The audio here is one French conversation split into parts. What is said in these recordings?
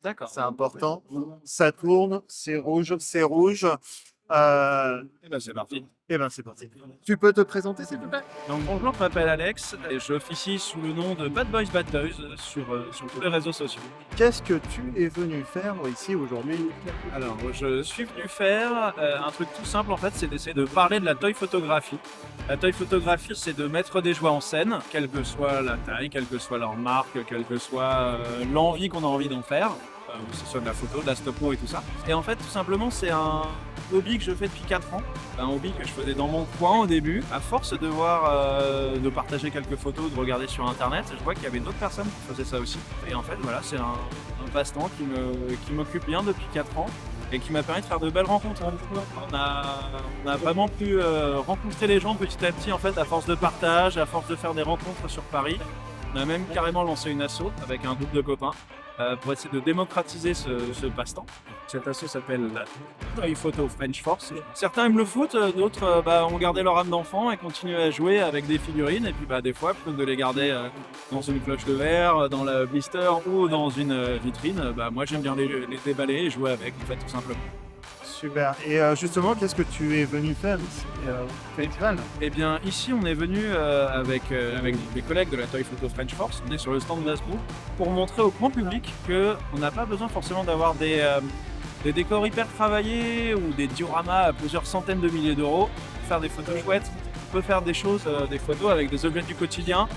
D'accord. C'est important. Ça tourne, c'est rouge, c'est rouge. Eh ben, c'est parti. Et ben c'est parti. Tu peux te présenter s'il te plaît? Donc bonjour, je m'appelle Alex et j'officie sous le nom de Bad Boys Bad Toys sur tous les réseaux sociaux. Qu'est-ce que tu es venu faire ici aujourd'hui? Alors, je suis venu faire un truc tout simple en fait, c'est d'essayer de parler de la toy photographie. La toy photographie, c'est de mettre des jouets en scène, quelle que soit la taille, quelle que soit leur marque, quelle que soit l'envie qu'on a envie d'en faire, que ce soit de la photo, de la stop-mo et tout ça. Et en fait, tout simplement, c'est un hobby que je fais depuis 4 ans. Un hobby que je faisais dans mon coin au début. À force de voir, de partager quelques photos, de regarder sur internet, je vois qu'il y avait d'autres personnes qui faisaient ça aussi. Et en fait, voilà, c'est un passe-temps qui m'occupe bien depuis 4 ans et qui m'a permis de faire de belles rencontres. On a vraiment pu rencontrer les gens petit à petit en fait, à force de partage, à force de faire des rencontres sur Paris. On a même carrément lancé une asso avec un groupe de copains pour essayer de démocratiser ce passe-temps. Cette asso s'appelle la Toy Photo French Force. Certains aiment le foot, d'autres ont gardé leur âme d'enfant et continuent à jouer avec des figurines. Et puis des fois, plutôt que de les garder dans une cloche de verre, dans la blister ou dans une vitrine, moi j'aime bien les déballer et jouer avec, en fait, tout simplement. Super. Et justement, qu'est-ce que tu es venu faire ici au festival? Eh bien, ici, on est venu avec des collègues de la Toy Photo French Force. On est sur le stand de Hasbro pour montrer au grand public qu'on n'a pas besoin forcément d'avoir des décors hyper travaillés ou des dioramas à plusieurs centaines de milliers d'euros pour faire des photos chouettes. On peut faire des choses, des photos avec des objets du quotidien,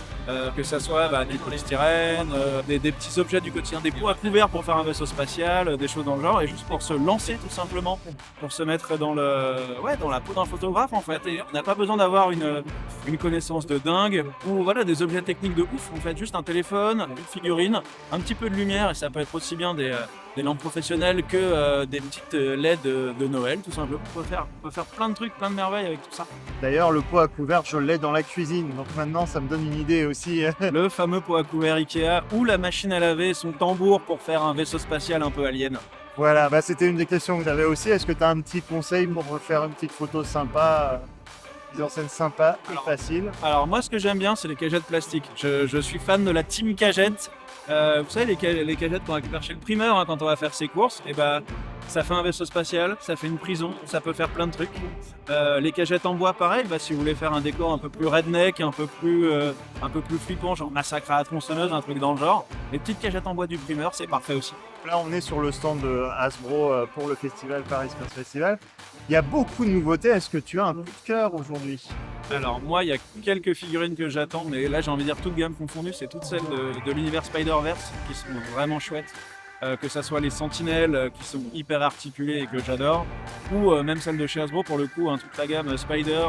que ce soit du polystyrène, des petits objets du quotidien, des pots à couverts pour faire un vaisseau spatial, des choses dans le genre, et juste pour se lancer tout simplement, pour se mettre dans la peau d'un photographe en fait. Et on n'a pas besoin d'avoir une connaissance de dingue ou voilà des objets techniques de ouf. En fait, juste un téléphone, une figurine, un petit peu de lumière, et ça peut être aussi bien des lampes professionnelles que des petites LED de Noël, tout simplement. On peut faire plein de trucs, plein de merveilles avec tout ça. D'ailleurs, le pot à couvert, je l'ai dans la cuisine. Donc maintenant, ça me donne une idée aussi. Le fameux pot à couvert Ikea ou la machine à laver, son tambour pour faire un vaisseau spatial un peu alien. Voilà, c'était une des questions que j'avais aussi. Est-ce que tu as un petit conseil pour faire une petite photo sympa, mise en scène sympa et facile? Alors moi, ce que j'aime bien, c'est les cagettes plastiques. Je suis fan de la team cagette. Vous savez, les cagettes qu'on récupère chez le primeur quand on va faire ses courses, et ça fait un vaisseau spatial, ça fait une prison, ça peut faire plein de trucs. Les cagettes en bois, pareil, si vous voulez faire un décor un peu plus redneck, un peu plus flippant, genre massacre à la tronçonneuse, un truc dans le genre, les petites cagettes en bois du primeur, c'est parfait aussi. Là, on est sur le stand de Hasbro pour le festival Paris Space Festival. Il y a beaucoup de nouveautés. Est-ce que tu as un coup de cœur aujourd'hui? Alors moi, il y a quelques figurines que j'attends, mais là j'ai envie de dire toute gamme confondue, c'est toutes celles de l'univers Spider-Verse qui sont vraiment chouettes. Que ça soit les sentinelles qui sont hyper articulées et que j'adore, ou même celles de chez Hasbro pour le coup, toute la gamme Spider,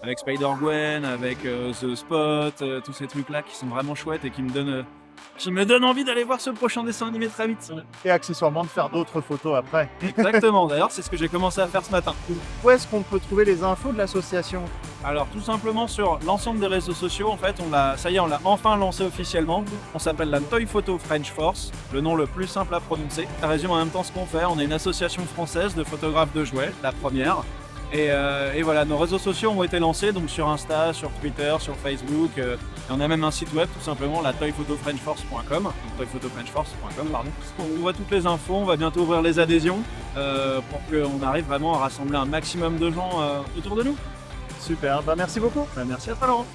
avec Spider-Gwen, avec The Spot, tous ces trucs là qui sont vraiment chouettes et qui me donnent envie d'aller voir ce prochain dessin animé très vite. Et accessoirement de faire d'autres photos après. Exactement, d'ailleurs c'est ce que j'ai commencé à faire ce matin. Où est-ce qu'on peut trouver les infos de l'association? Alors tout simplement sur l'ensemble des réseaux sociaux, en fait, on l'a enfin lancé officiellement. On s'appelle la Toy Photo French Force, le nom le plus simple à prononcer. Ça résume en même temps ce qu'on fait. On est une association française de photographes de jouets, la première. Et voilà, nos réseaux sociaux ont été lancés donc sur Insta, sur Twitter, sur Facebook. Et on a même un site web tout simplement, la toyphotofrenchforce.com, toyphotofrenchforce.com, pardon. On voit toutes les infos, on va bientôt ouvrir les adhésions pour qu'on arrive vraiment à rassembler un maximum de gens autour de nous. Super, merci beaucoup. Merci à toi Laurent.